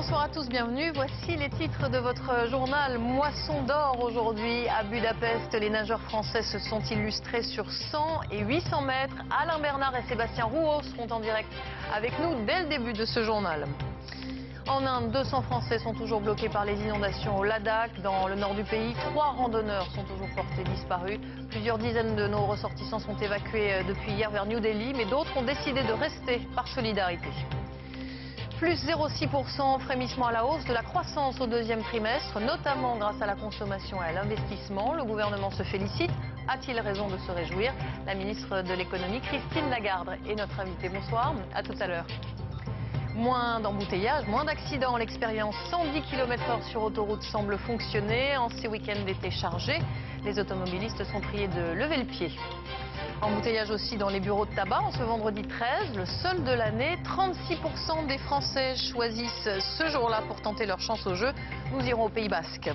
Bonsoir à tous, bienvenue. Voici les titres de votre journal. Moisson d'or aujourd'hui à Budapest. Les nageurs français se sont illustrés sur 100 et 800 mètres. Alain Bernard et Sébastien Rouault seront en direct avec nous dès le début de ce journal. En Inde, 200 Français sont toujours bloqués par les inondations au Ladakh. Dans le nord du pays, 3 randonneurs sont toujours portés disparus. Plusieurs dizaines de nos ressortissants sont évacués depuis hier vers New Delhi, mais d'autres ont décidé de rester par solidarité. Plus 0,6%, frémissement à la hausse de la croissance au deuxième trimestre, notamment grâce à la consommation et à l'investissement. Le gouvernement se félicite. A-t-il raison de se réjouir? La ministre de l'économie, Christine Lagarde, est notre invitée. Bonsoir, à tout à l'heure. Moins d'embouteillages, moins d'accidents. L'expérience 110 km/h sur autoroute semble fonctionner. En ces week-ends d'été chargés, les automobilistes sont priés de lever le pied. Embouteillage aussi dans les bureaux de tabac en ce vendredi 13, le seul de l'année. 36% des Français choisissent ce jour-là pour tenter leur chance au jeu. Nous irons au Pays Basque.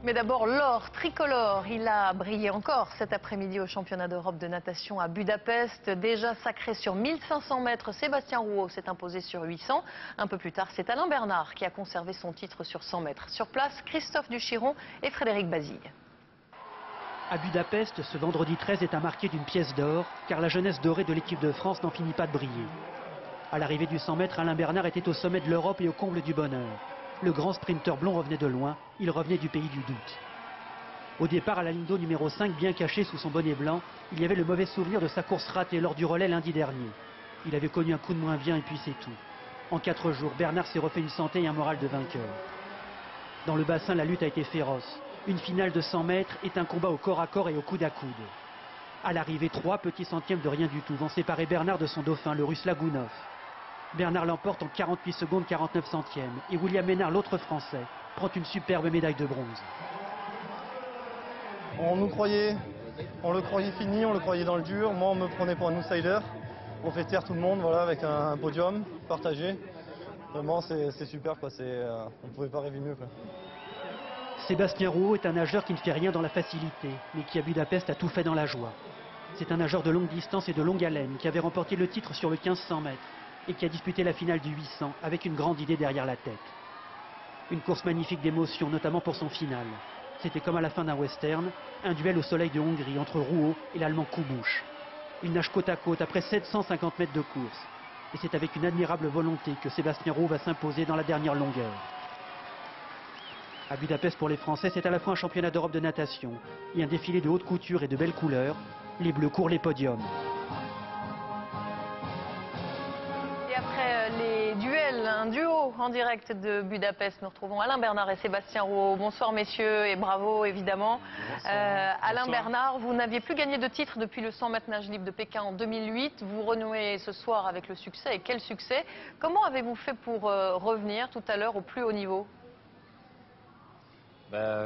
Mais d'abord, l'or tricolore, il a brillé encore cet après-midi au championnat d'Europe de natation à Budapest. Déjà sacré sur 1500 mètres, Sébastien Rouault s'est imposé sur 800. Un peu plus tard, c'est Alain Bernard qui a conservé son titre sur 100 mètres. Sur place, Christophe Duchiron et Frédéric Bazille. À Budapest, ce vendredi 13 est à marquer d'une pièce d'or, car la jeunesse dorée de l'équipe de France n'en finit pas de briller. À l'arrivée du 100 mètres, Alain Bernard était au sommet de l'Europe et au comble du bonheur. Le grand sprinter blond revenait de loin, il revenait du pays du doute. Au départ, à la ligne d'eau numéro 5, bien caché sous son bonnet blanc, il y avait le mauvais souvenir de sa course ratée lors du relais lundi dernier. Il avait connu un coup de moins bien et puis c'est tout. En 4 jours, Bernard s'est refait une santé et un moral de vainqueur. Dans le bassin, la lutte a été féroce. Une finale de 100 mètres est un combat au corps à corps et au coude à coude. À l'arrivée, 3 petits centièmes de rien du tout vont séparer Bernard de son dauphin, le russe Lagounov. Bernard l'emporte en 48 secondes 49 centièmes et William Ménard, l'autre français, prend une superbe médaille de bronze. On le croyait fini, on le croyait dans le dur. Moi, on me prenait pour un outsider. On fait taire tout le monde, voilà, avec un podium partagé. Vraiment, c'est super, quoi. On ne pouvait pas rêver mieux, quoi. Sébastien Rouault est un nageur qui ne fait rien dans la facilité, mais qui à Budapest a tout fait dans la joie. C'est un nageur de longue distance et de longue haleine qui avait remporté le titre sur le 1500 mètres et qui a disputé la finale du 800 avec une grande idée derrière la tête. Une course magnifique d'émotion, notamment pour son final. C'était comme à la fin d'un western, un duel au soleil de Hongrie entre Rouault et l'Allemand Kubouch. Ils nagent côte à côte après 750 mètres de course. Et c'est avec une admirable volonté que Sébastien Rouault va s'imposer dans la dernière longueur. À Budapest, pour les Français, c'est à la fois un championnat d'Europe de natation et un défilé de haute couture et de belles couleurs. Les Bleus courent les podiums. Et après les duels, un duo en direct de Budapest, nous retrouvons Alain Bernard et Sébastien Rouault. Bonsoir messieurs et bravo évidemment. Alain Bernard, vous n'aviez plus gagné de titre depuis le 100 mètres nage libre de Pékin en 2008. Vous renouez ce soir avec le succès, et quel succès! Comment avez-vous fait pour revenir tout à l'heure au plus haut niveau?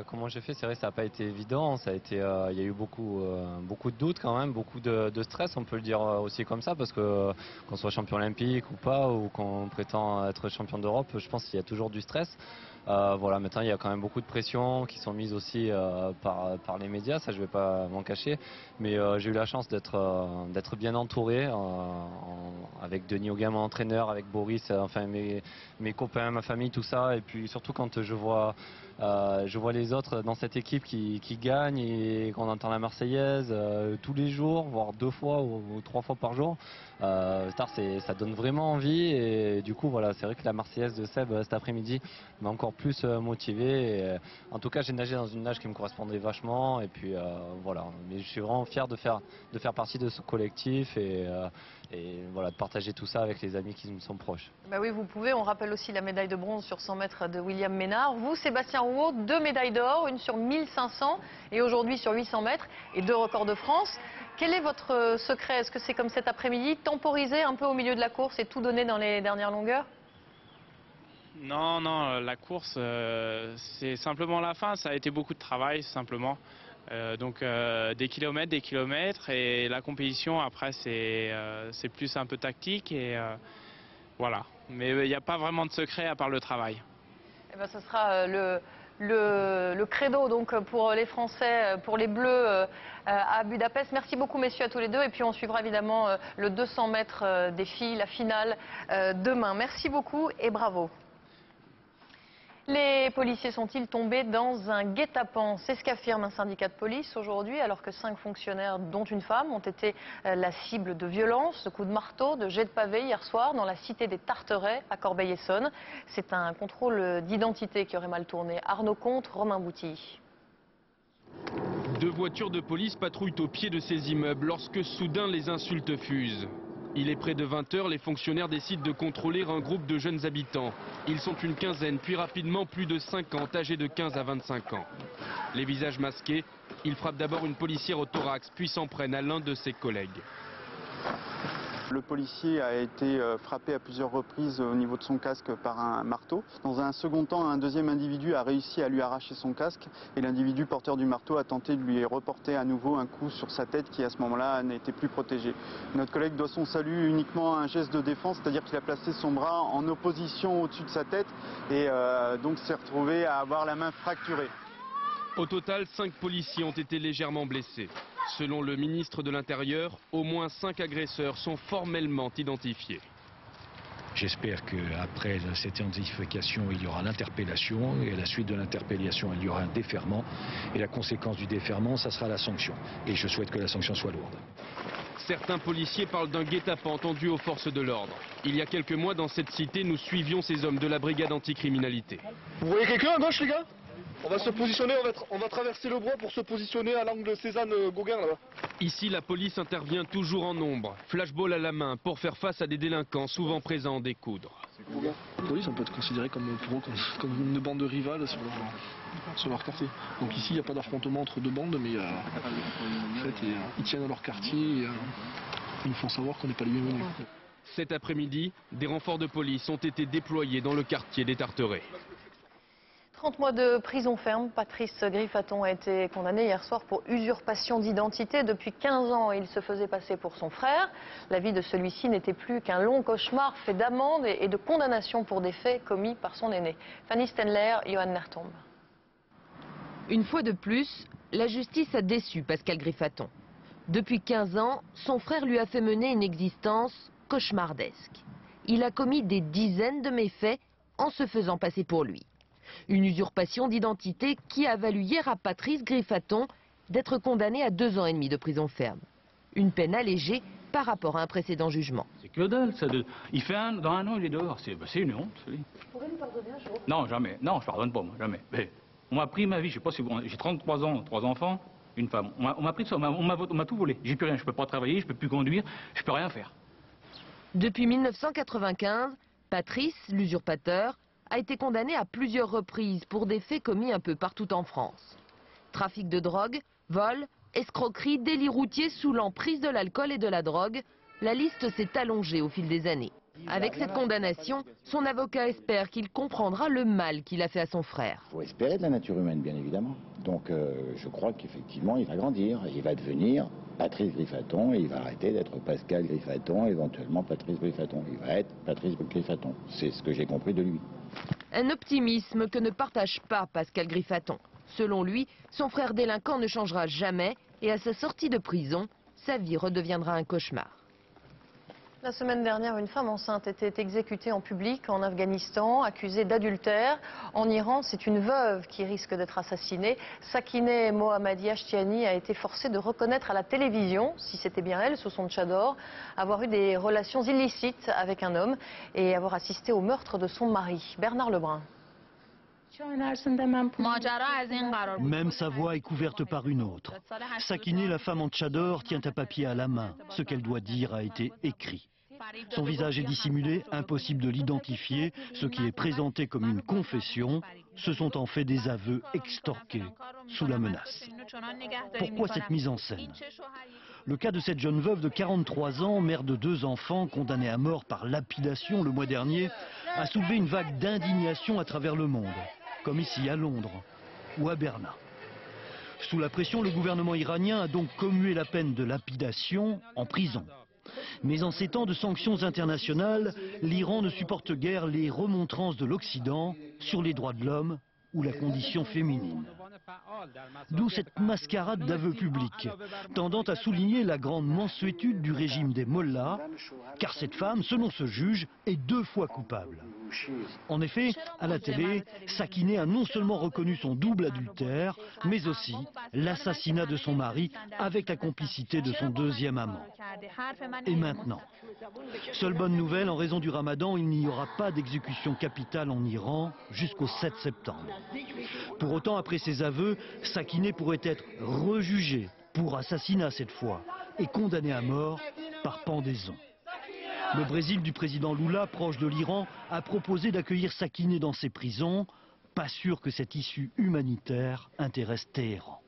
Comment j'ai fait, c'est vrai, ça n'a pas été évident. Ça a été, il y a eu beaucoup de doutes quand même, beaucoup de stress, on peut le dire aussi comme ça, parce que qu'on soit champion olympique ou pas, ou qu'on prétend être champion d'Europe, je pense qu'il y a toujours du stress. Voilà, maintenant il y a quand même beaucoup de pression qui sont mises aussi par les médias, ça je vais pas m'en cacher, mais j'ai eu la chance d'être bien entouré avec Denis Auguin, mon entraîneur, avec Boris, enfin mes copains, ma famille, tout ça, et puis surtout quand je vois les autres dans cette équipe qui gagnent et qu'on entend la Marseillaise tous les jours, voire 2 fois ou 3 fois par jour. Ça donne vraiment envie, et du coup voilà, c'est vrai que la Marseillaise de Seb cet après-midi m'a encore plus motivé. Et, en tout cas, j'ai nagé dans une nage qui me correspondait vachement, et puis voilà. Mais je suis vraiment fier de faire partie de ce collectif et voilà, de partager tout ça avec les amis qui me sont proches. Bah oui, vous pouvez. On rappelle aussi la médaille de bronze sur 100 mètres de William Ménard. Vous, Sébastien Rouault, 2 médailles d'or, une sur 1500 et aujourd'hui sur 800 mètres et 2 records de France. Quel est votre secret? Est-ce que c'est comme cet après-midi, temporiser un peu au milieu de la course et tout donner dans les dernières longueurs? Non, la course, c'est simplement la fin. Ça a été beaucoup de travail, simplement. Donc des kilomètres, et la compétition après c'est plus un peu tactique et voilà. Mais il n'y a pas vraiment de secret à part le travail. Eh ben, ce sera le credo donc pour les Français, pour les Bleus à Budapest. Merci beaucoup messieurs à tous les deux et puis on suivra évidemment le 200 mètres des filles, la finale demain. Merci beaucoup et bravo. Les policiers sont-ils tombés dans un guet-apens? C'est ce qu'affirme un syndicat de police aujourd'hui, alors que 5 fonctionnaires, dont une femme, ont été la cible de violences, de coups de marteau, de jets de pavés hier soir dans la cité des Tarterets à Corbeil-Essonnes. C'est un contrôle d'identité qui aurait mal tourné. Arnaud Comte, Romain Bouty. 2 voitures de police patrouillent au pied de ces immeubles lorsque soudain les insultes fusent. Il est près de 20 h, les fonctionnaires décident de contrôler un groupe de jeunes habitants. Ils sont une quinzaine, puis rapidement plus de 50, âgés de 15 à 25 ans. Les visages masqués, ils frappent d'abord une policière au thorax, puis s'en prennent à l'un de ses collègues. Le policier a été frappé à plusieurs reprises au niveau de son casque par un marteau. Dans un second temps, un deuxième individu a réussi à lui arracher son casque et l'individu porteur du marteau a tenté de lui reporter à nouveau un coup sur sa tête qui à ce moment-là n'était plus protégée. Notre collègue doit son salut uniquement à un geste de défense, c'est-à-dire qu'il a placé son bras en opposition au-dessus de sa tête et donc s'est retrouvé à avoir la main fracturée. Au total, 5 policiers ont été légèrement blessés. Selon le ministre de l'Intérieur, au moins 5 agresseurs sont formellement identifiés. J'espère qu'après cette identification, il y aura l'interpellation et à la suite de l'interpellation, il y aura un déferrement. Et la conséquence du déferment, ça sera la sanction. Et je souhaite que la sanction soit lourde. Certains policiers parlent d'un guet-apens tendu aux forces de l'ordre. Il y a quelques mois, dans cette cité, nous suivions ces hommes de la brigade anticriminalité. Vous voyez quelqu'un à gauche, les gars? On va se positionner, on va traverser le bois pour se positionner à l'angle Cézanne-Gauguin là-bas. Ici, la police intervient toujours en nombre, flashball à la main, pour faire face à des délinquants souvent présents en découdre. La police, on peut être considéré comme une bande rivale sur leur quartier. Donc ici, il n'y a pas d'affrontement entre 2 bandes, mais en fait, ils tiennent à leur quartier et ils nous font savoir qu'on n'est pas les bienvenus. Cet après-midi, des renforts de police ont été déployés dans le quartier des Tarterets. 30 mois de prison ferme. Patrice Griffaton a été condamné hier soir pour usurpation d'identité. Depuis 15 ans, il se faisait passer pour son frère. La vie de celui-ci n'était plus qu'un long cauchemar fait d'amendes et de condamnations pour des faits commis par son aîné. Fanny Stenler, Johan Nertombe. Une fois de plus, la justice a déçu Pascal Griffaton. Depuis 15 ans, son frère lui a fait mener une existence cauchemardesque. Il a commis des dizaines de méfaits en se faisant passer pour lui. Une usurpation d'identité qui a valu hier à Patrice Griffaton d'être condamné à 2 ans et demi de prison ferme. Une peine allégée par rapport à un précédent jugement. C'est que dalle, ça. Il fait dans 1 an, il est dehors. C'est une honte. Vous pourrez lui pardonner un jour? Non, jamais. Non, je pardonne pas, moi, jamais. Mais on m'a pris ma vie, je sais pas si vous... J'ai 33 ans, 3 enfants, une femme. On m'a pris ça, on m'a tout volé. J'ai plus rien, je peux pas travailler, je peux plus conduire, je peux rien faire. Depuis 1995, Patrice, l'usurpateur, a été condamné à plusieurs reprises pour des faits commis un peu partout en France. Trafic de drogue, vol, escroquerie, délit routier sous l'emprise de l'alcool et de la drogue, la liste s'est allongée au fil des années. Avec cette condamnation, son avocat espère qu'il comprendra le mal qu'il a fait à son frère. Il faut espérer de la nature humaine, bien évidemment. Donc je crois qu'effectivement, il va grandir. Il va devenir Patrice Griffaton et il va arrêter d'être Pascal Griffaton, éventuellement Patrice Griffaton. Il va être Patrice Griffaton. C'est ce que j'ai compris de lui. Un optimisme que ne partage pas Pascal Griffaton. Selon lui, son frère délinquant ne changera jamais et à sa sortie de prison, sa vie redeviendra un cauchemar. La semaine dernière, une femme enceinte était exécutée en public en Afghanistan, accusée d'adultère. En Iran, c'est une veuve qui risque d'être assassinée. Sakineh Mohammadi Ashtiani a été forcée de reconnaître à la télévision, si c'était bien elle, sous son tchador, avoir eu des relations illicites avec un homme et avoir assisté au meurtre de son mari. Bernard Lebrun. Même sa voix est couverte par une autre. Sakineh, la femme en tchador, tient un papier à la main. Ce qu'elle doit dire a été écrit. Son visage est dissimulé, impossible de l'identifier. Ce qui est présenté comme une confession, ce sont en fait des aveux extorqués sous la menace. Pourquoi cette mise en scène? Le cas de cette jeune veuve de 43 ans, mère de 2 enfants, condamnée à mort par lapidation le mois dernier, a soulevé une vague d'indignation à travers le monde, comme ici à Londres ou à Berlin. Sous la pression, le gouvernement iranien a donc commué la peine de lapidation en prison. Mais en ces temps de sanctions internationales, l'Iran ne supporte guère les remontrances de l'Occident sur les droits de l'homme ou la condition féminine. D'où cette mascarade d'aveux publics, tendant à souligner la grande mansuétude du régime des mollahs, car cette femme, selon ce juge, est 2 fois coupable. En effet, à la télé, Sakineh a non seulement reconnu son double adultère, mais aussi l'assassinat de son mari avec la complicité de son 2e amant. Et maintenant, seule bonne nouvelle, en raison du Ramadan, il n'y aura pas d'exécution capitale en Iran jusqu'au 7 septembre. Pour autant, après ses aveux, Sakineh pourrait être rejugée pour assassinat cette fois et condamnée à mort par pendaison. Le Brésil du président Lula, proche de l'Iran, a proposé d'accueillir Sakineh dans ses prisons. Pas sûr que cette issue humanitaire intéresse Téhéran.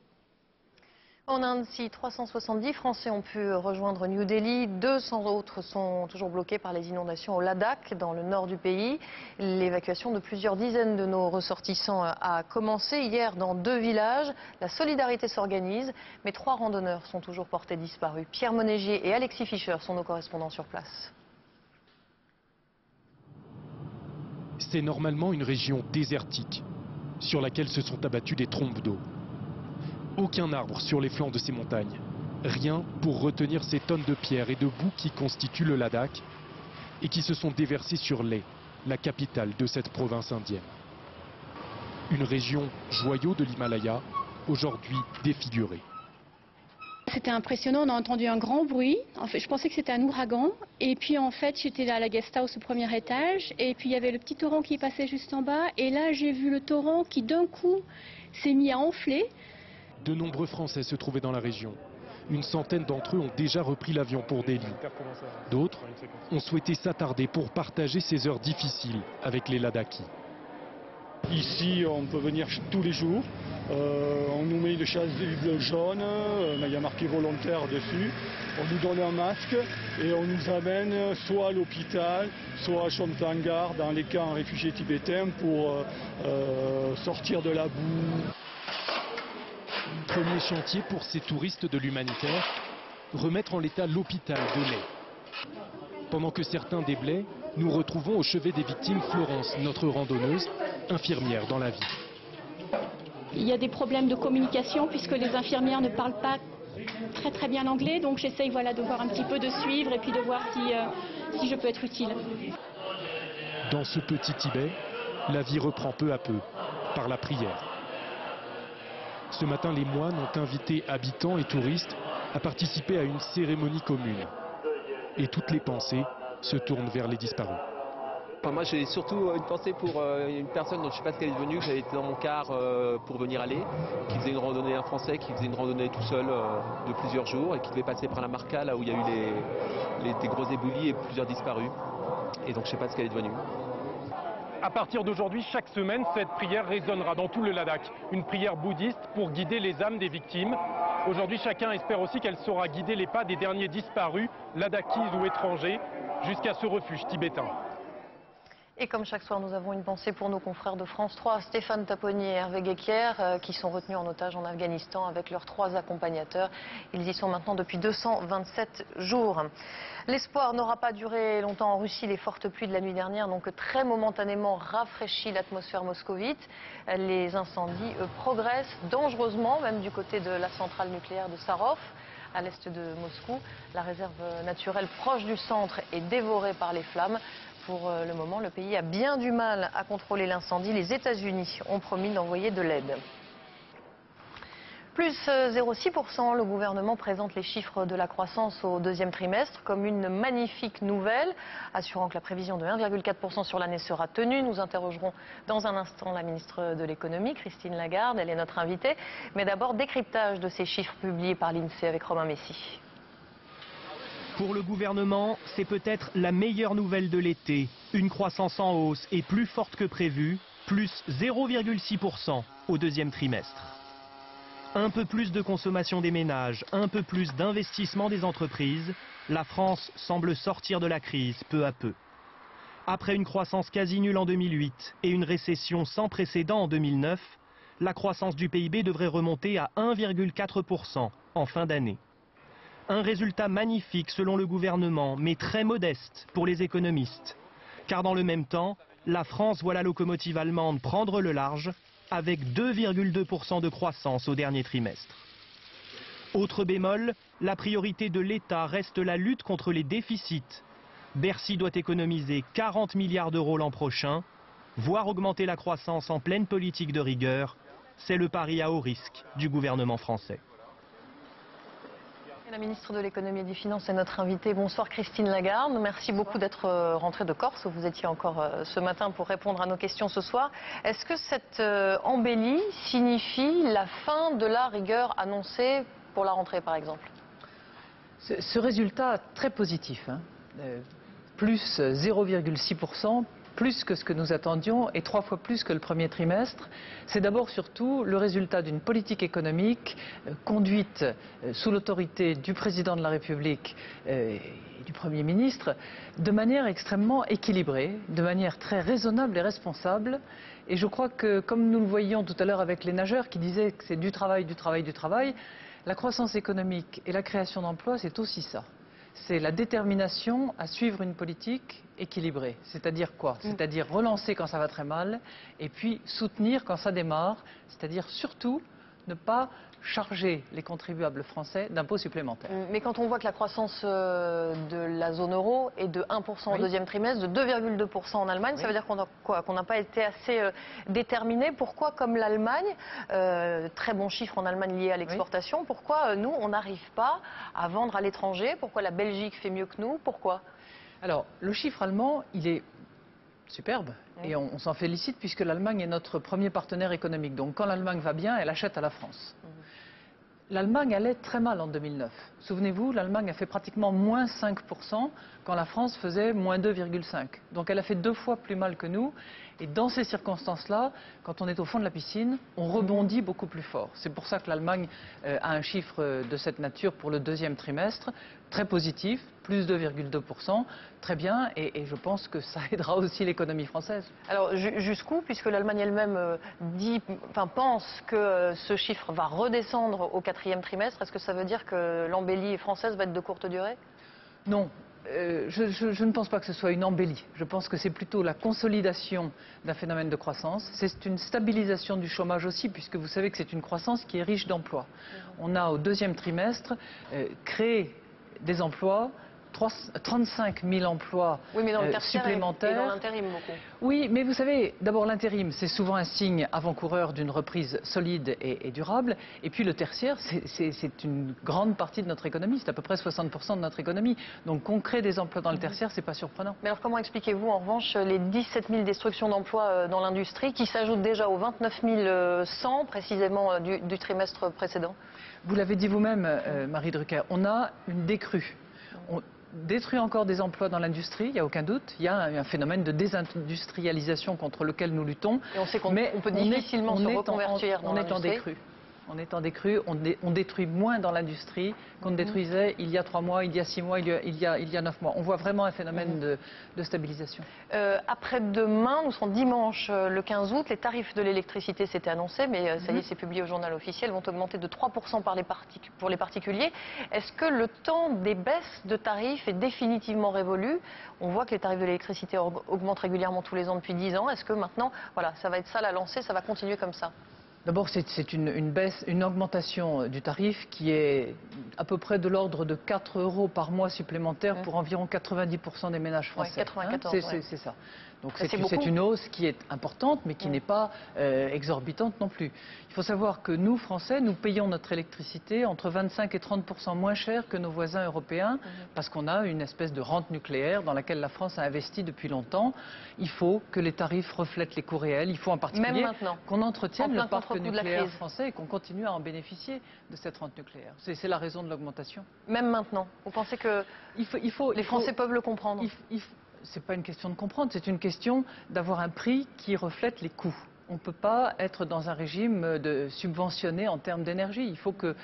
En Inde, si 370 Français ont pu rejoindre New Delhi, 200 autres sont toujours bloqués par les inondations au Ladakh, dans le nord du pays. L'évacuation de plusieurs dizaines de nos ressortissants a commencé hier dans 2 villages. La solidarité s'organise, mais 3 randonneurs sont toujours portés disparus. Pierre Monégier et Alexis Fischer sont nos correspondants sur place. C'est normalement une région désertique, sur laquelle se sont abattues des trombes d'eau. Aucun arbre sur les flancs de ces montagnes. Rien pour retenir ces tonnes de pierres et de boue qui constituent le Ladakh et qui se sont déversées sur Leh, la capitale de cette province indienne. Une région joyau de l'Himalaya, aujourd'hui défigurée. C'était impressionnant, on a entendu un grand bruit. En fait, je pensais que c'était un ouragan. Et puis en fait, j'étais là à la guest house au 1er étage. Et puis il y avait le petit torrent qui passait juste en bas. Et là, j'ai vu le torrent qui d'un coup s'est mis à enfler. De nombreux Français se trouvaient dans la région. Une centaine d'entre eux ont déjà repris l'avion pour Delhi. D'autres ont souhaité s'attarder pour partager ces heures difficiles avec les Ladakhis. Ici, on peut venir tous les jours. On nous met une chasuble jaune, il y a marqué volontaire dessus. On nous donne un masque et on nous amène soit à l'hôpital, soit à Chomtangar, dans les camps réfugiés tibétains, pour sortir de la boue. Premier chantier pour ces touristes de l'humanitaire, remettre en l'état l'hôpital de Leh. Pendant que certains déblaient, nous retrouvons au chevet des victimes Florence, notre randonneuse, infirmière dans la vie. Il y a des problèmes de communication puisque les infirmières ne parlent pas très bien l'anglais, donc j'essaye de voir un petit peu, de suivre et puis de voir si je peux être utile. Dans ce petit Tibet, la vie reprend peu à peu, par la prière. Ce matin, les moines ont invité habitants et touristes à participer à une cérémonie commune. Et toutes les pensées se tournent vers les disparus. Enfin, moi j'ai surtout une pensée pour une personne dont je ne sais pas ce qu'elle est devenue, que j'avais été dans mon car pour venir aller, qui faisait une randonnée, un Français qui faisait une randonnée tout seul de plusieurs jours et qui devait passer par la Marca, là où il y a eu des gros éboulis et plusieurs disparus. Et donc je ne sais pas ce qu'elle est devenue. À partir d'aujourd'hui, chaque semaine, cette prière résonnera dans tout le Ladakh. Une prière bouddhiste pour guider les âmes des victimes. Aujourd'hui, chacun espère aussi qu'elle saura guider les pas des derniers disparus, Ladakhis ou étrangers, jusqu'à ce refuge tibétain. Et comme chaque soir, nous avons une pensée pour nos confrères de France 3, Stéphane Taponi et Hervé Guéquière, qui sont retenus en otage en Afghanistan avec leurs 3 accompagnateurs. Ils y sont maintenant depuis 227 jours. L'espoir n'aura pas duré longtemps en Russie. Les fortes pluies de la nuit dernière n'ont que très momentanément rafraîchi l'atmosphère moscovite. Les incendies progressent dangereusement, même du côté de la centrale nucléaire de Sarov, à l'est de Moscou. La réserve naturelle proche du centre est dévorée par les flammes. Pour le moment, le pays a bien du mal à contrôler l'incendie. Les États-Unis ont promis d'envoyer de l'aide. Plus 0,6%, le gouvernement présente les chiffres de la croissance au 2e trimestre comme une magnifique nouvelle, assurant que la prévision de 1,4% sur l'année sera tenue. Nous interrogerons dans un instant la ministre de l'économie, Christine Lagarde, elle est notre invitée. Mais d'abord, décryptage de ces chiffres publiés par l'INSEE avec Romain Messi. Pour le gouvernement, c'est peut-être la meilleure nouvelle de l'été. Une croissance en hausse et plus forte que prévu, plus 0,6% au 2e trimestre. Un peu plus de consommation des ménages, un peu plus d'investissement des entreprises, la France semble sortir de la crise peu à peu. Après une croissance quasi nulle en 2008 et une récession sans précédent en 2009, la croissance du PIB devrait remonter à 1,4% en fin d'année. Un résultat magnifique selon le gouvernement, mais très modeste pour les économistes. Car dans le même temps, la France voit la locomotive allemande prendre le large avec 2,2% de croissance au dernier trimestre. Autre bémol, la priorité de l'État reste la lutte contre les déficits. Bercy doit économiser 40 milliards d'euros l'an prochain, voire augmenter la croissance en pleine politique de rigueur. C'est le pari à haut risque du gouvernement français. La ministre de l'économie et des finances est notre invitée. Bonsoir Christine Lagarde. Merci beaucoup d'être rentrée de Corse. Vous étiez encore ce matin pour répondre à nos questions ce soir. Est-ce que cette embellie signifie la fin de la rigueur annoncée pour la rentrée par exemple? Ce résultat très positif, plus 0,6%, plus que ce que nous attendions et 3 fois plus que le premier trimestre. C'est d'abord surtout le résultat d'une politique économique conduite sous l'autorité du président de la République et du Premier ministre de manière extrêmement équilibrée, de manière très raisonnable et responsable. Et je crois que, comme nous le voyions tout à l'heure avec les nageurs qui disaient que c'est du travail, du travail, du travail, la croissance économique et la création d'emplois, c'est aussi ça. C'est la détermination à suivre une politique équilibrée. C'est-à-dire quoi? C'est-à-dire relancer quand ça va très mal et puis soutenir quand ça démarre. C'est-à-dire surtout ne pas charger les contribuables français d'impôts supplémentaires. Mais quand on voit que la croissance de la zone euro est de 1% au deuxième trimestre, de 2,2% en Allemagne, ça veut dire qu'on n'a pas été assez déterminé. Pourquoi, comme l'Allemagne, très bon chiffre en Allemagne lié à l'exportation, pourquoi nous, on n'arrive pas à vendre à l'étranger? Pourquoi la Belgique fait mieux que nous? Pourquoi? Alors, le chiffre allemand, il est superbe et on s'en félicite puisque l'Allemagne est notre premier partenaire économique. Donc quand l'Allemagne va bien, elle achète à la France. L'Allemagne allait très mal en 2009. Souvenez-vous, l'Allemagne a fait pratiquement moins 5% quand la France faisait moins 2,5%. Donc elle a fait 2 fois plus mal que nous. Et dans ces circonstances-là, quand on est au fond de la piscine, on rebondit beaucoup plus fort. C'est pour ça que l'Allemagne a un chiffre de cette nature pour le deuxième trimestre, très positif, plus 2,2%, très bien, et je pense que ça aidera aussi l'économie française. Alors jusqu'où, puisque l'Allemagne elle-même pense que ce chiffre va redescendre au quatrième trimestre, est-ce que ça veut dire que l'embellie française va être de courte durée? Non. Je ne pense pas que ce soit une embellie. Je pense que c'est plutôt la consolidation d'un phénomène de croissance. C'est une stabilisation du chômage aussi, puisque vous savez que c'est une croissance qui est riche d'emplois. On a au deuxième trimestre créé des emplois, 35 000 emplois supplémentaires. Et dans l'intérim beaucoup. Oui, mais vous savez, d'abord l'intérim, c'est souvent un signe avant-coureur d'une reprise solide et durable. Et puis le tertiaire, c'est une grande partie de notre économie, c'est à peu près 60% de notre économie. Donc qu'on crée des emplois dans le tertiaire, c'est pas surprenant. Mais alors comment expliquez-vous en revanche les 17 000 destructions d'emplois dans l'industrie qui s'ajoutent déjà aux 29 100 précisément du trimestre précédent? Vous l'avez dit vous-même, Marie Drucker, on a une décrue. On détruit encore des emplois dans l'industrie, il n'y a aucun doute. Il y a un phénomène de désindustrialisation contre lequel nous luttons. Et on sait qu'on peut difficilement se reconvertir dans l'industrie. On est en décrue, on détruit moins dans l'industrie qu'on ne détruisait il y a 3 mois, il y a 6 mois, il y a 9 mois. On voit vraiment un phénomène de stabilisation. Après-demain, nous serons dimanche le 15 août, les tarifs de l'électricité s'étaient annoncés, mais ça y est, c'est publié au journal officiel, vont augmenter de 3% pour les particuliers. Est-ce que le temps des baisses de tarifs est définitivement révolu? On voit que les tarifs de l'électricité augmentent régulièrement tous les ans depuis 10 ans. Est-ce que maintenant, voilà, ça va être ça la lancée, ça va continuer comme ça? D'abord, c'est une augmentation du tarif qui est à peu près de l'ordre de 4 € par mois supplémentaires pour environ 90% des ménages français. 94, c'est ça. Donc c'est une hausse qui est importante, mais qui n'est pas exorbitante non plus. Il faut savoir que nous, Français, nous payons notre électricité entre 25 et 30% moins cher que nos voisins européens, parce qu'on a une espèce de rente nucléaire dans laquelle la France a investi depuis longtemps. Il faut que les tarifs reflètent les coûts réels. Il faut en particulier qu'on entretienne le parc nucléaire français et qu'on continue à en bénéficier de cette rente nucléaire. C'est la raison de l'augmentation. Même maintenant, vous pensez que les Français peuvent le comprendre? C'est pas une question de comprendre, c'est une question d'avoir un prix qui reflète les coûts. On ne peut pas être dans un régime de subventionné en termes d'énergie. Il faut que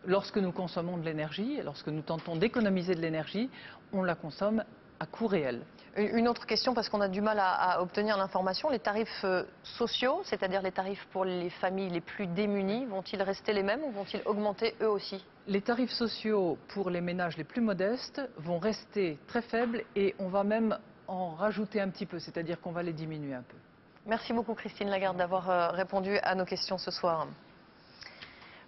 lorsque nous consommons de l'énergie, lorsque nous tentons d'économiser de l'énergie, on la consomme à coût réel. Une autre question, parce qu'on a du mal à obtenir l'information, les tarifs sociaux, c'est-à-dire les tarifs pour les familles les plus démunies, vont-ils rester les mêmes ou vont-ils augmenter eux aussi? Les tarifs sociaux pour les ménages les plus modestes vont rester très faibles et on va même en rajouter un petit peu, c'est-à-dire qu'on va les diminuer un peu. Merci beaucoup Christine Lagarde d'avoir répondu à nos questions ce soir.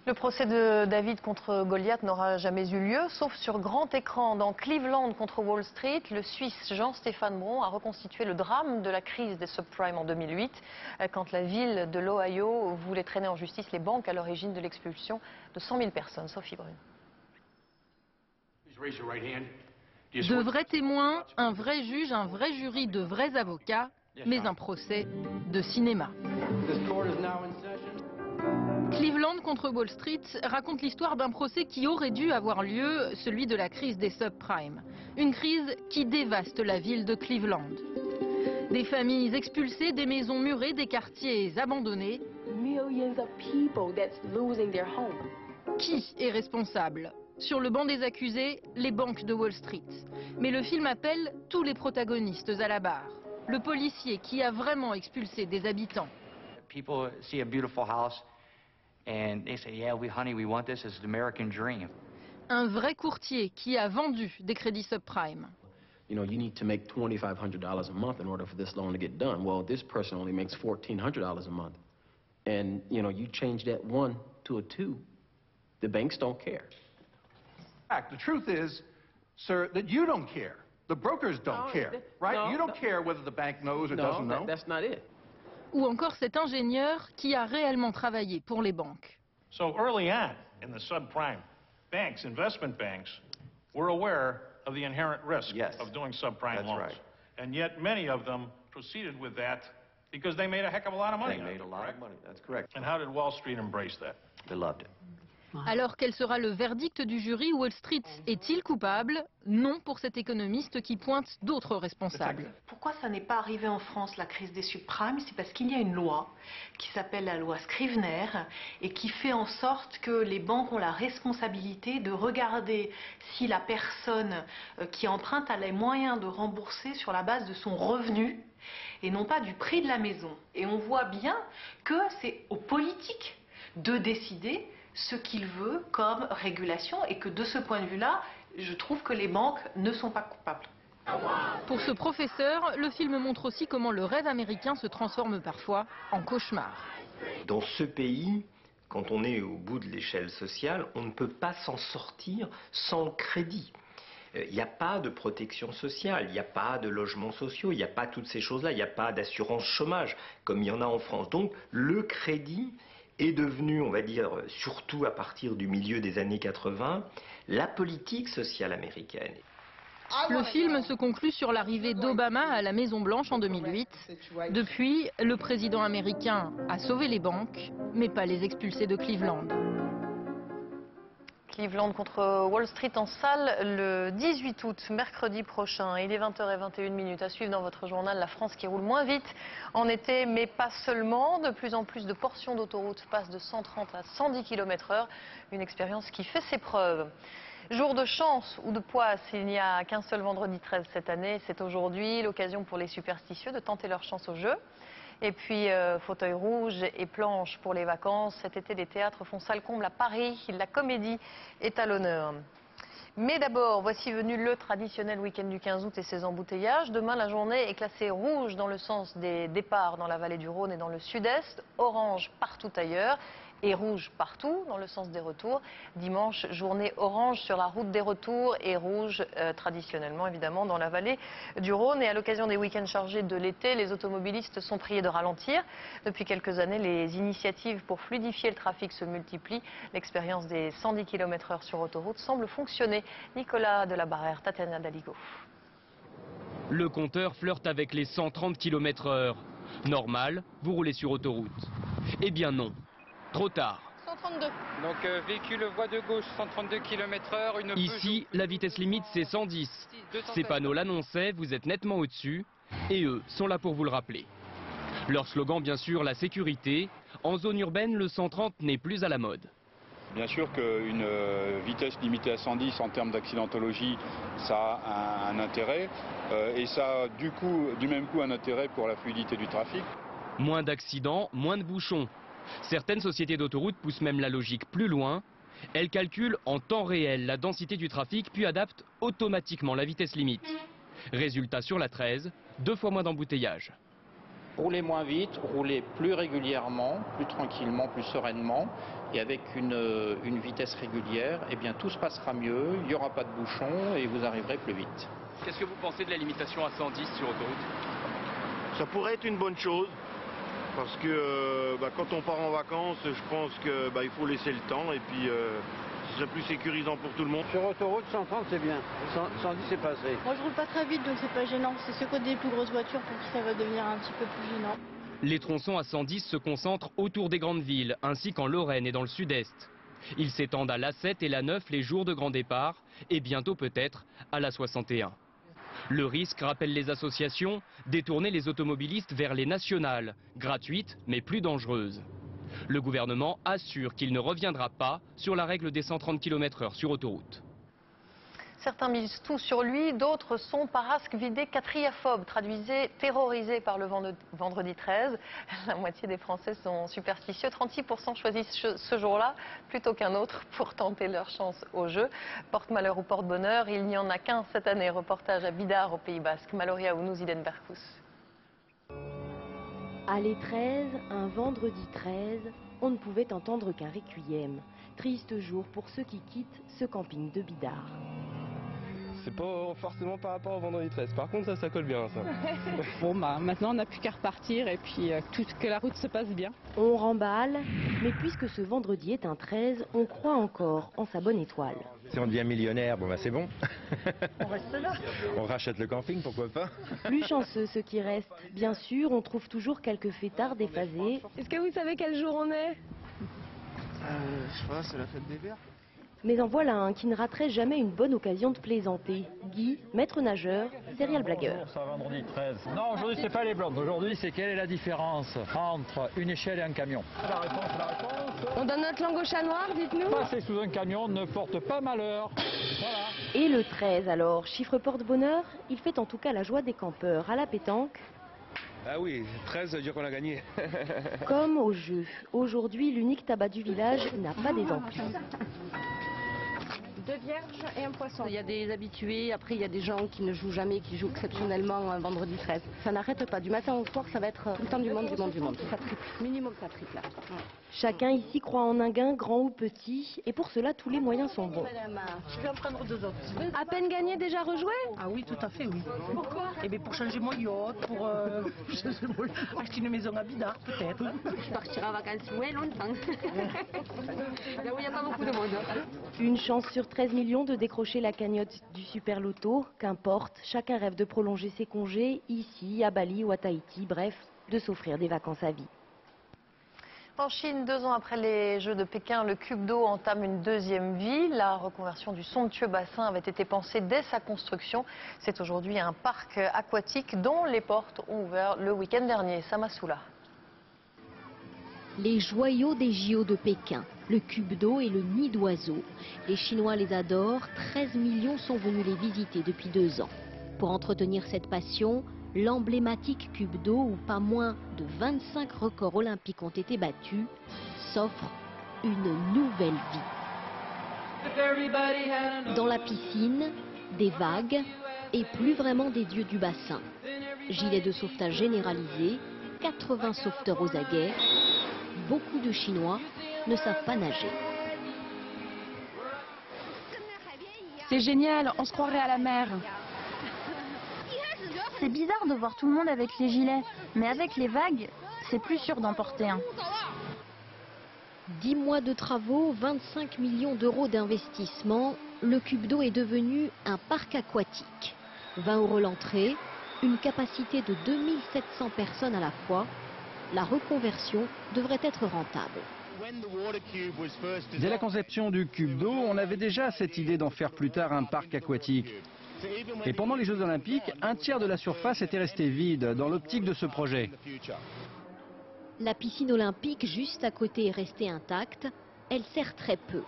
Le procès de David contre Goliath n'aura jamais eu lieu, sauf sur grand écran. Dans Cleveland contre Wall Street, le Suisse Jean-Stéphane Bron a reconstitué le drame de la crise des subprimes en 2008, quand la ville de l'Ohio voulait traîner en justice les banques à l'origine de l'expulsion de 100 000 personnes. Sophie Brune. De vrais témoins, un vrai juge, un vrai jury, de vrais avocats, mais un procès de cinéma. Cleveland contre Wall Street raconte l'histoire d'un procès qui aurait dû avoir lieu, celui de la crise des subprimes. Une crise qui dévaste la ville de Cleveland. Des familles expulsées, des maisons murées, des quartiers abandonnés. Qui est responsable? Sur le banc des accusés, les banques de Wall Street. Mais le film appelle tous les protagonistes à la barre. Le policier qui a vraiment expulsé des habitants. People see a beautiful house and they say, yeah, honey, we want this. It's the American dream. Un vrai courtier qui a vendu des crédits subprime. You know, you need to make $2,500 a month in order for this loan to get done. Well, this person only makes $1,400 a month. And, you know, you change that 1 to a 2, the banks don't care. The truth is, sir, that you don't care. The brokers don't care, right? You don't care whether the bank knows or doesn't know. That's not it. Ou encore cet ingénieur qui a réellement travaillé pour les banques. So early on in the subprime banks, investment banks, were aware of the inherent risk of doing subprime loans. Right. And yet many of them proceeded with that because they made a heck of a lot of money. They made a lot of money, that's correct. And how did Wall Street embrace that? They loved it. Alors quel sera le verdict du jury? Wall Street est-il coupable? Non pour cet économiste qui pointe d'autres responsables. Pourquoi ça n'est pas arrivé en France, la crise des subprimes? C'est parce qu'il y a une loi qui s'appelle la loi Scrivener et qui fait en sorte que les banques ont la responsabilité de regarder si la personne qui emprunte a les moyens de rembourser sur la base de son revenu et non pas du prix de la maison. Et on voit bien que c'est aux politiques de décider ce qu'il veut comme régulation et que de ce point de vue-là, je trouve que les banques ne sont pas coupables. Pour ce professeur, le film montre aussi comment le rêve américain se transforme parfois en cauchemar. Dans ce pays, quand on est au bout de l'échelle sociale, on ne peut pas s'en sortir sans crédit. Il n'y a pas de protection sociale, il n'y a pas de logements sociaux, il n'y a pas toutes ces choses-là, il n'y a pas d'assurance chômage comme il y en a en France. Donc le crédit est devenu, on va dire, surtout à partir du milieu des années 80, la politique sociale américaine. Le film se conclut sur l'arrivée d'Obama à la Maison-Blanche en 2008. Depuis, le président américain a sauvé les banques, mais pas les expulsés de Cleveland. Cleveland contre Wall Street en salle le 18 août, mercredi prochain. Il est 20h21 à suivre dans votre journal la France qui roule moins vite en été, mais pas seulement. De plus en plus de portions d'autoroute passent de 130 à 110 km/h. Une expérience qui fait ses preuves. Jour de chance ou de poisse, il n'y a qu'un seul vendredi 13 cette année. C'est aujourd'hui l'occasion pour les superstitieux de tenter leur chance au jeu. Et puis, fauteuil rouge et planche pour les vacances. Cet été, les théâtres font salle comble à Paris. La comédie est à l'honneur. Mais d'abord, voici venu le traditionnel week-end du 15 août et ses embouteillages. Demain, la journée est classée rouge dans le sens des départs dans la vallée du Rhône et dans le sud-est, orange partout ailleurs et rouge partout dans le sens des retours. Dimanche, journée orange sur la route des retours et rouge traditionnellement évidemment dans la vallée du Rhône. Et à l'occasion des week-ends chargés de l'été, les automobilistes sont priés de ralentir. Depuis quelques années, les initiatives pour fluidifier le trafic se multiplient. L'expérience des 110 km/h sur autoroute semble fonctionner. Nicolas Delabarrère, Tatiana Daligo. Le compteur flirte avec les 130 km/h. Normal, vous roulez sur autoroute. Eh bien non. Trop tard. 132. Donc véhicule voie de gauche, 132 km/h. Ici, la vitesse limite c'est 110. Ces panneaux l'annonçaient, vous êtes nettement au-dessus. Et eux sont là pour vous le rappeler. Leur slogan, bien sûr, la sécurité. En zone urbaine, le 130 n'est plus à la mode. Bien sûr qu'une vitesse limitée à 110 en termes d'accidentologie, ça a un intérêt. Et ça a du même coup un intérêt pour la fluidité du trafic. Moins d'accidents, moins de bouchons. Certaines sociétés d'autoroutes poussent même la logique plus loin. Elles calculent en temps réel la densité du trafic puis adaptent automatiquement la vitesse limite. Résultat sur la 13, 2 fois moins d'embouteillage. Roulez moins vite, roulez plus régulièrement, plus tranquillement, plus sereinement, et avec une vitesse régulière, eh bien tout se passera mieux, il n'y aura pas de bouchons et vous arriverez plus vite. Qu'est-ce que vous pensez de la limitation à 110 sur autoroute? Ça pourrait être une bonne chose, parce que quand on part en vacances, je pense qu'il faut laisser le temps, et puis ce serait plus sécurisant pour tout le monde. Sur autoroute, 130 c'est bien, 110 c'est passé. Moi je roule pas très vite donc c'est pas gênant, c'est ce côté des plus grosses voitures pour qui ça va devenir un petit peu plus gênant. Les tronçons à 110 se concentrent autour des grandes villes, ainsi qu'en Lorraine et dans le sud-est. Ils s'étendent à l'A7 et l'A9 les jours de grand départ, et bientôt peut-être à l'A61. Le risque, rappellent les associations, détourner les automobilistes vers les nationales, gratuites mais plus dangereuses. Le gouvernement assure qu'il ne reviendra pas sur la règle des 130 km/h sur autoroute. Certains misent tout sur lui, d'autres sont parasque vidés quatriaphobes, traduisez terrorisés par le vendredi 13. La moitié des Français sont superstitieux, 36% choisissent ce jour-là plutôt qu'un autre pour tenter leur chance au jeu. Porte-malheur ou porte-bonheur, il n'y en a qu'un cette année. Reportage à Bidart au Pays Basque. Maloria Ounouz, Iden Berkous. À les 13, un vendredi 13, on ne pouvait entendre qu'un requiem. Triste jour pour ceux qui quittent ce camping de Bidart. C'est pas forcément par rapport au vendredi 13. Par contre, ça colle bien, ça. Bon, maintenant, on n'a plus qu'à repartir et puis que la route se passe bien. On remballe, mais puisque ce vendredi est un 13, on croit encore en sa bonne étoile. Si on devient millionnaire, c'est bon. On reste là. On rachète le camping, pourquoi pas. Plus chanceux ceux qui restent. Bien sûr, on trouve toujours quelques fêtards déphasés. Est-ce que vous savez quel jour on est? Je sais pas, c'est la fête des Verts. Mais en voilà un qui ne raterait jamais une bonne occasion de plaisanter. Guy, maître nageur, serial blagueur. Bonjour, c'est vendredi 13. Non, aujourd'hui c'est pas les blondes. Aujourd'hui c'est quelle est la différence entre une échelle et un camion? La réponse. On donne notre langue au chat noir, dites-nous. Passer sous un camion ne porte pas malheur. Voilà. Et le 13 alors, chiffre porte-bonheur? Il fait en tout cas la joie des campeurs à la pétanque. Ah oui, 13, ça veut dire qu'on a gagné. Comme au jeu. Aujourd'hui, l'unique tabac du village n'a pas des amplis. 2 vierges et un poisson. Il y a des habitués, après il y a des gens qui ne jouent jamais, qui jouent exceptionnellement un vendredi 13. Ça n'arrête pas, du matin au soir, ça va être tout le temps du monde. Ça triple, minimum ça triple là. Chacun ici croit en un gain, grand ou petit, et pour cela tous les moyens sont bons. Je vais en prendre 2 autres. À peine gagné, déjà rejoué? Ah oui, tout à fait, oui. Pourquoi? Eh bien pour changer mon yacht, pour acheter une maison à Bidart peut-être. Je partirai en vacances ouais, longtemps. Là où il n'y a pas beaucoup de monde. Une chance sur 13 millions de décrocher la cagnotte du Super Loto. Qu'importe, chacun rêve de prolonger ses congés, ici, à Bali ou à Tahiti, bref, de s'offrir des vacances à vie. En Chine, 2 ans après les Jeux de Pékin, le cube d'eau entame une deuxième vie. La reconversion du somptueux bassin avait été pensée dès sa construction. C'est aujourd'hui un parc aquatique dont les portes ont ouvert le week-end dernier. Samasoula. Les joyaux des JO de Pékin, le cube d'eau et le nid d'oiseaux. Les Chinois les adorent, 13 millions sont venus les visiter depuis 2 ans. Pour entretenir cette passion, l'emblématique cube d'eau où pas moins de 25 records olympiques ont été battus s'offre une nouvelle vie. Dans la piscine, des vagues et plus vraiment des dieux du bassin. Gilet de sauvetage généralisé, 80 sauveteurs aux aguets. Beaucoup de Chinois ne savent pas nager. C'est génial, on se croirait à la mer. C'est bizarre de voir tout le monde avec les gilets, mais avec les vagues, c'est plus sûr d'en porter un. 10 mois de travaux, 25 millions d'euros d'investissement, le cube d'eau est devenu un parc aquatique. 20 € l'entrée, une capacité de 2700 personnes à la fois. La reconversion devrait être rentable. Dès la conception du cube d'eau, on avait déjà cette idée d'en faire plus tard un parc aquatique. Et pendant les Jeux Olympiques, un tiers de la surface était restée vide dans l'optique de ce projet. La piscine olympique juste à côté est restée intacte. Elle sert très peu.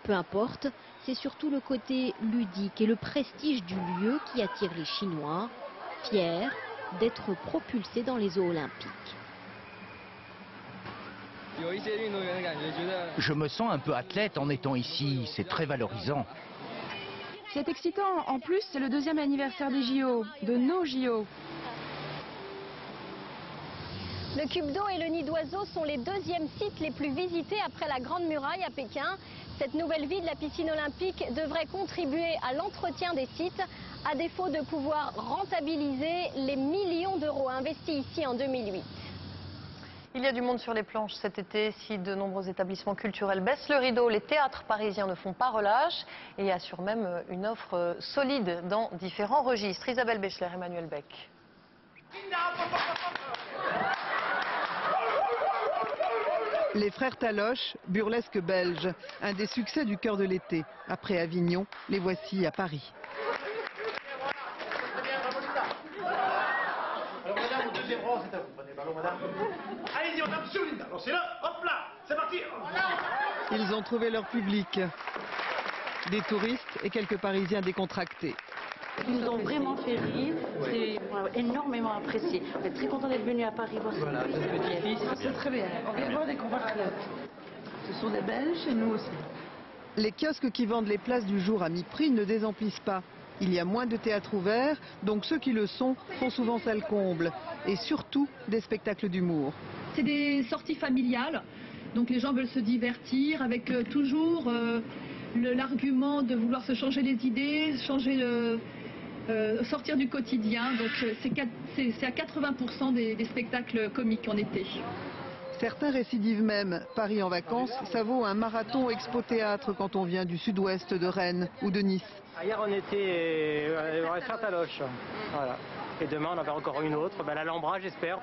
Peu importe, c'est surtout le côté ludique et le prestige du lieu qui attire les Chinois, fiers d'être propulsés dans les eaux olympiques. Je me sens un peu athlète en étant ici, c'est très valorisant. C'est excitant, en plus c'est le 2e anniversaire des JO, de nos JO. Le Cube d'eau et le Nid d'Oiseau sont les deuxièmes sites les plus visités après la Grande Muraille à Pékin. Cette nouvelle vie de la piscine olympique devrait contribuer à l'entretien des sites, à défaut de pouvoir rentabiliser les millions d'euros investis ici en 2008. Il y a du monde sur les planches cet été. Si de nombreux établissements culturels baissent le rideau, les théâtres parisiens ne font pas relâche et assurent même une offre solide dans différents registres. Isabelle Béchler, Emmanuel Beck. Les frères Taloche, burlesque belge, un des succès du cœur de l'été. Après Avignon, les voici à Paris. Alors madame, au deuxième rang, c'est à vous. Prenez le ballon, madame. Allez-y, on tape sur Linda. Lancez-le, hop là, c'est parti. Ils ont trouvé leur public. Des touristes et quelques Parisiens décontractés. Ils nous ont vraiment fait rire, c'est énormément apprécié. On est très contents d'être venus à Paris voir ce petit. C'est très bien, on vient voir des compatriotes. Ce sont des Belges et nous aussi. Les kiosques qui vendent les places du jour à mi-prix ne désemplissent pas. Il y a moins de théâtres ouverts, donc ceux qui le sont font souvent salle comble. Et surtout des spectacles d'humour. C'est des sorties familiales, donc les gens veulent se divertir avec toujours l'argument de vouloir se changer les idées, sortir du quotidien. Donc c'est à 80% des spectacles comiques en été. Certains récidivent même. Paris en vacances, ça vaut un marathon expo-théâtre quand on vient du sud-ouest de Rennes ou de Nice. Hier on était au restaurant Taloche. Voilà. Et demain on en a encore une autre, l'Alhambra j'espère.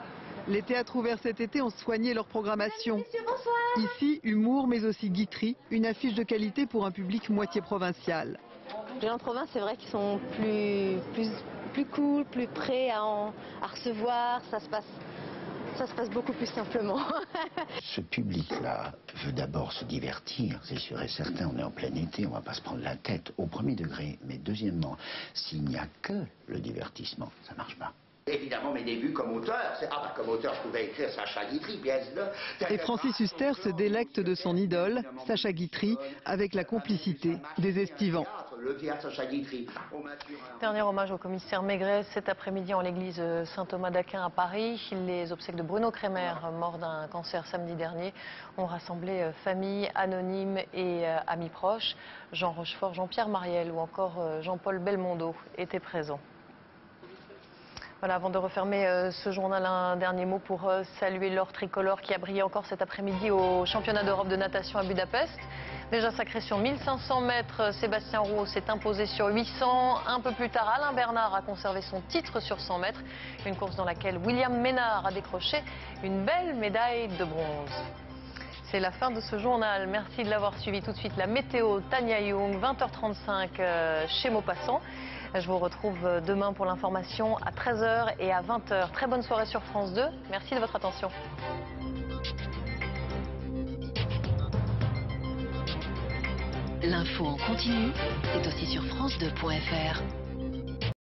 Les théâtres ouverts cet été ont soigné leur programmation. Ici, humour mais aussi guitterie, une affiche de qualité pour un public moitié provincial. Les gens de province, c'est vrai qu'ils sont plus cool, plus prêts à recevoir, ça se passe beaucoup plus simplement. Ce public-là veut d'abord se divertir, c'est sûr et certain, on est en plein été, on ne va pas se prendre la tête au premier degré. Mais deuxièmement, s'il n'y a que le divertissement, ça ne marche pas. Évidemment, mes débuts comme auteur, comme auteur, je pouvais écrire Sacha Guitry, pièce de... Et Francis Huster se délecte de son idole, Sacha Guitry, avec la complicité des Estivants. Le théâtre Sacha Guitry. Dernier hommage au commissaire Maigret cet après-midi en l'église Saint-Thomas d'Aquin à Paris. Les obsèques de Bruno Kremer, mort d'un cancer samedi dernier, ont rassemblé famille, anonymes et amis proches. Jean Rochefort, Jean-Pierre Mariel ou encore Jean-Paul Belmondo étaient présents. Voilà, avant de refermer ce journal, un dernier mot pour saluer l'or tricolore qui a brillé encore cet après-midi au championnat d'Europe de natation à Budapest. Déjà sacré sur 1500 mètres, Sébastien Rouault s'est imposé sur 800. Un peu plus tard, Alain Bernard a conservé son titre sur 100 mètres. Une course dans laquelle William Ménard a décroché une belle médaille de bronze. C'est la fin de ce journal. Merci de l'avoir suivi. Tout de suite, la météo, Tania Young, 20h35 chez Maupassant. Je vous retrouve demain pour l'information à 13h et à 20h. Très bonne soirée sur France 2. Merci de votre attention. L'info en continu, c'est aussi sur France2.fr.